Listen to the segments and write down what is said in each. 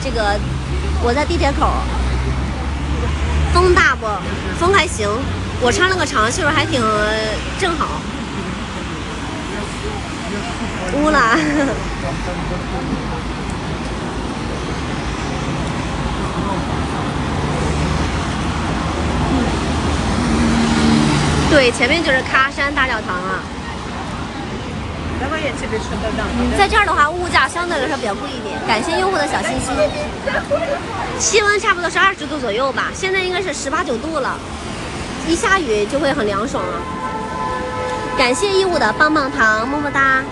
这个我在地铁口，风大不？风还行，我穿了个长袖，还挺正好。污了。对，前面就是喀山大教堂啊。在这儿的话，物价相对来说比较贵一点。感谢用户的小心心。气温差不多是20度左右吧，现在应该是18、9度了。一下雨就会很凉爽了。感谢义乌的棒棒糖，么么哒。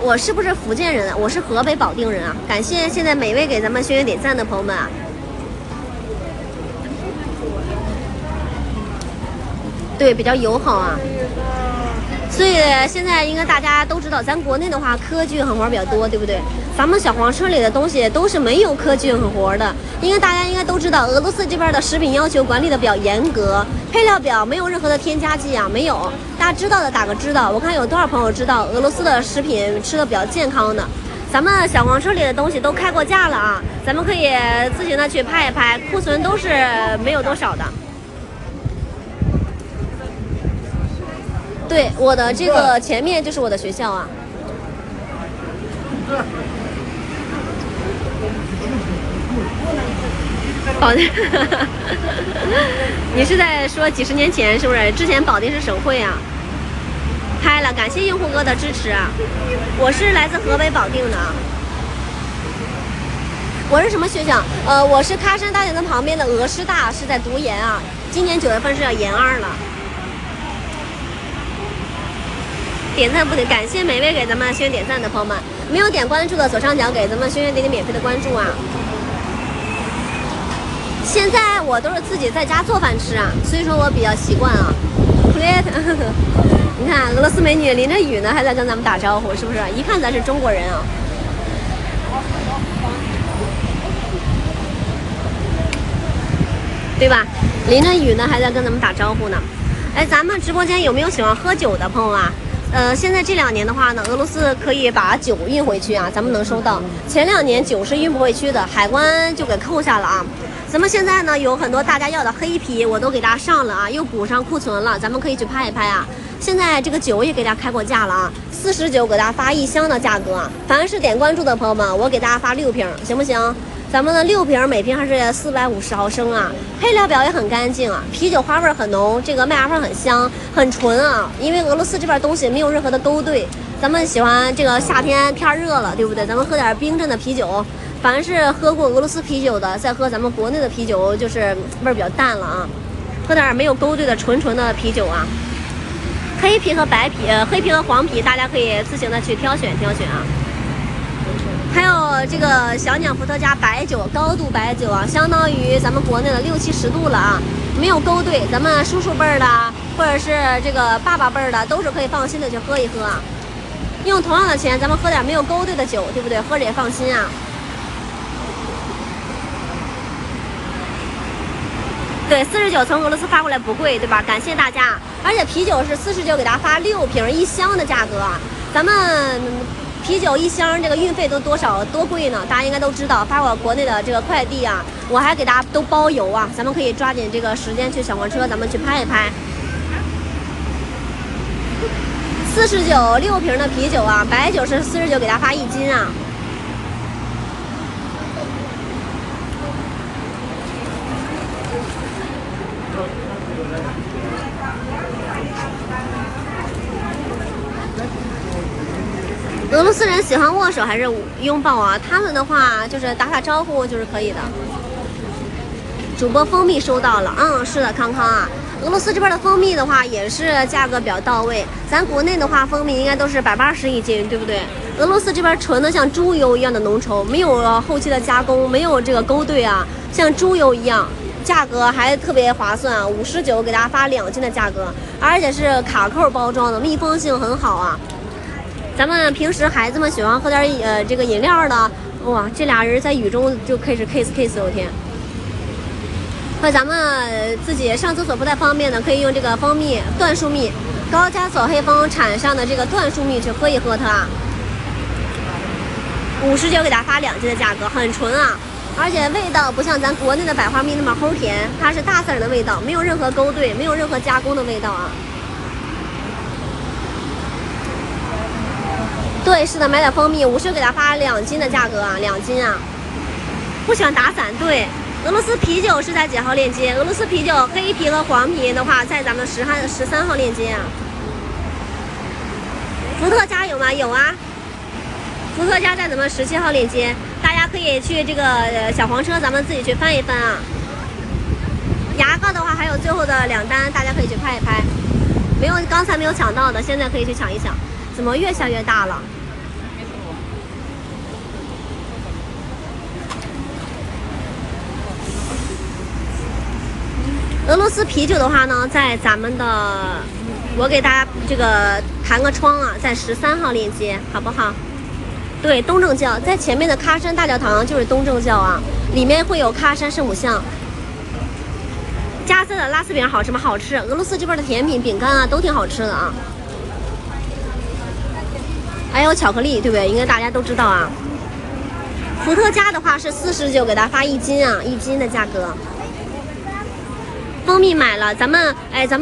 我是不是福建人啊？我是河北保定人啊。感谢现在每位给咱们轩轩点赞的朋友们啊。对，比较友好啊。所以现在应该大家都知道，咱国内的话科技狠活比较多，对不对？咱们小黄车里的东西都是没有科技狠活的。因为大家应该都知道，俄罗斯这边的食品要求管理的比较严格，配料表没有任何的添加剂啊，没有。大家知道的打个知道，我看有多少朋友知道俄罗斯的食品吃的比较健康的。咱们小黄车里的东西都开过价了啊，咱们可以自行的去拍一拍，库存都是没有多少的。对，我的这个前面就是我的学校啊。保定，你是在说几十年前是不是？之前保定是省会啊。拍了，感谢用户哥的支持啊！我是来自河北保定的。我是什么学校？我是喀山大学的旁边的俄师大，是在读研啊。今年9月份是要研2了。点赞不点，感谢每位给咱们轩轩点赞的朋友们，没有点关注的左上角给咱们轩轩点点免费的关注啊。现在我都是自己在家做饭吃啊，所以说我比较习惯啊。你看俄罗斯美女淋着雨呢，还在跟咱们打招呼，是不是？一看咱是中国人啊。对吧？淋着雨呢，还在跟咱们打招呼呢。哎，咱们直播间有没有喜欢喝酒的朋友啊？现在这2年的话呢，俄罗斯可以把酒运回去啊，咱们能收到。前2年酒是运不回去的，海关就给扣下了啊。咱们现在呢有很多大家要的黑啤，我都给大家上了啊，又补上库存了，咱们可以去拍一拍啊。现在这个酒也给大家开过价了啊，49给大家发1箱的价格啊。凡是点关注的朋友们，我给大家发6瓶，行不行？咱们的6瓶，每瓶还是450毫升啊，配料表也很干净啊，啤酒花味很浓，这个麦芽味很香，很纯啊。因为俄罗斯这边东西没有任何的勾兑，咱们喜欢这个夏天天热了，对不对？咱们喝点冰镇的啤酒。凡是喝过俄罗斯啤酒的，再喝咱们国内的啤酒，就是味儿比较淡了啊。喝点没有勾兑的纯的啤酒啊。黑啤和白啤，黑啤和黄啤，大家可以自行的去挑选啊。还有这个小鸟伏特加白酒，高度白酒啊，相当于咱们国内的60、70度了啊，没有勾兑，咱们叔叔辈儿的或者是这个爸爸辈儿的，都是可以放心的去喝一喝啊。用同样的钱，咱们喝点没有勾兑的酒，对不对？喝着也放心啊。对，49从俄罗斯发过来不贵，对吧？感谢大家，而且啤酒是49给大家发6瓶1箱的价格啊，咱们。啤酒1箱这个运费都多贵呢？大家应该都知道，发我国内的这个快递啊，我还给大家都包邮啊，咱们可以抓紧这个时间去小黄车，咱们去拍一拍。49 6瓶的啤酒啊，白酒是49给大家发1斤啊。俄罗斯人喜欢握手还是拥抱啊？他们的话就是打招呼就是可以的。主播蜂蜜收到了，是的，康康啊。俄罗斯这边的蜂蜜的话也是价格比较到位，咱国内的话蜂蜜应该都是1801斤，对不对？俄罗斯这边纯的像猪油一样的浓稠，没有后期的加工，没有这个勾兑啊，像猪油一样，价格还特别划算啊，59给大家发2斤的价格，而且是卡扣包装的，密封性很好啊。咱们平时孩子们喜欢喝点这个饮料的，哇，这俩人在雨中就开始 kiss，我天！或者咱们自己上厕所不太方便的，可以用这个蜂蜜椴树蜜，高加索黑蜂产上的这个椴树蜜去喝一喝它。59给大家发2斤的价格，很纯啊，而且味道不像咱国内的百花蜜那么齁甜，它是大自然的味道，没有任何勾兑，没有任何加工的味道啊。对，是的，买点蜂蜜，50给大家发2斤的价格啊，2斤啊。不喜欢打散，对。俄罗斯啤酒是在几号链接？俄罗斯啤酒黑啤和黄啤的话，在咱们13号链接啊。伏特加有吗？有啊。伏特加在咱们17号链接，大家可以去这个小黄车，咱们自己去翻一翻啊。牙膏的话，还有最后的2单，大家可以去拍一拍。刚才没有抢到的，现在可以去抢一抢。怎么越下越大了？俄罗斯啤酒的话呢，在咱们的，我给大家这个弹个窗啊，在13号链接，好不好？对，东正教在前面的喀山大教堂就是东正教啊，里面会有喀山圣母像。加塞的拉丝饼好吃吗？好吃。俄罗斯这边的甜品、饼干啊，都挺好吃的啊。还有巧克力，对不对？应该大家都知道啊。伏特加的话是49，给大家发1斤啊，1斤的价格。蜂蜜买了，咱们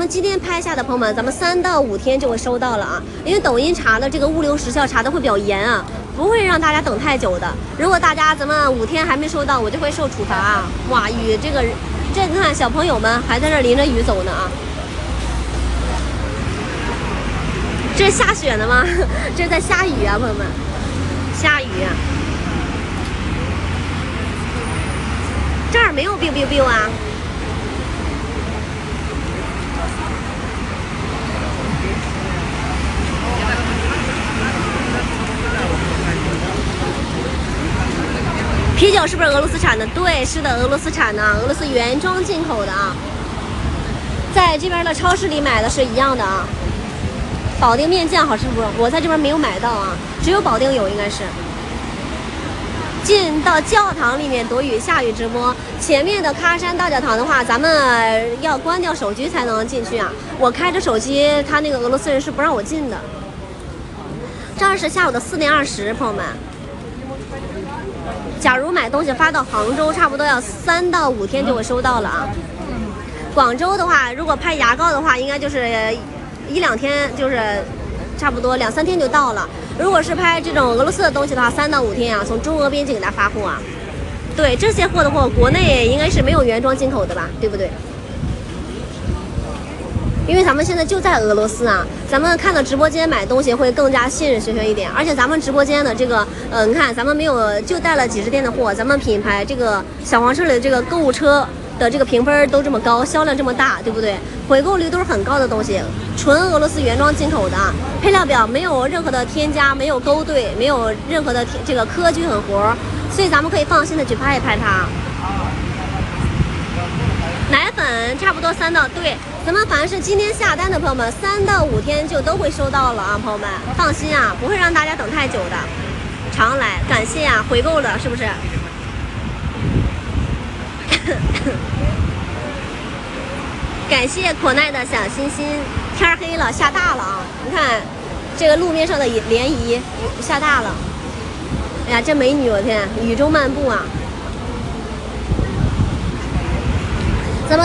今天拍下的朋友们，咱们3到5天就会收到了啊。因为抖音查的这个物流时效查的会比较严啊，不会让大家等太久的。如果大家咱们5天还没收到，我就会受处罚啊。哇，雨这你看小朋友们还在这淋着雨走呢啊。这是下雪呢吗？这是在下雨啊，朋友们，下雨啊。这儿没有 biu biu biu 啊。啤酒是不是俄罗斯产的？对，是的，俄罗斯产的，俄罗斯原装进口的啊。在这边的超市里买的是一样的啊。保定面酱好吃不？我在这边没有买到啊，只有保定有，应该是。进到教堂里面躲雨下雨直播，前面的喀山大教堂的话，咱们要关掉手机才能进去啊。我开着手机，他那个俄罗斯人是不让我进的。这儿是下午的4点20，朋友们。假如买东西发到杭州，差不多要3到5天就会收到了啊。广州的话，如果拍牙膏的话，应该就是1、2天，就是差不多2、3天就到了。如果是拍这种俄罗斯的东西的话，3到5天啊，从中俄边境给大家发货啊。对，这些货的话，国内应该是没有原装进口的吧，对不对？因为咱们现在就在俄罗斯啊，咱们看到直播间买东西会更加信任学学一点，而且咱们直播间的这个，你看咱们没有就带了几十天的货，咱们品牌这个小黄车里的这个购物车的这个评分都这么高，销量这么大，对不对？回购率都是很高的东西，纯俄罗斯原装进口的，配料表没有任何的添加，没有勾兑，没有任何的这个科技狠活，所以咱们可以放心的去拍一拍它。奶粉差不多3到对，咱们凡是今天下单的朋友们，3到5天就都会收到了啊，朋友们放心啊，不会让大家等太久的。常来，感谢啊，回购了是不是？感谢可耐的小心心。天黑了，下大了啊！你看这个路面上的涟漪下大了。哎呀，这美女，我天，雨中漫步啊！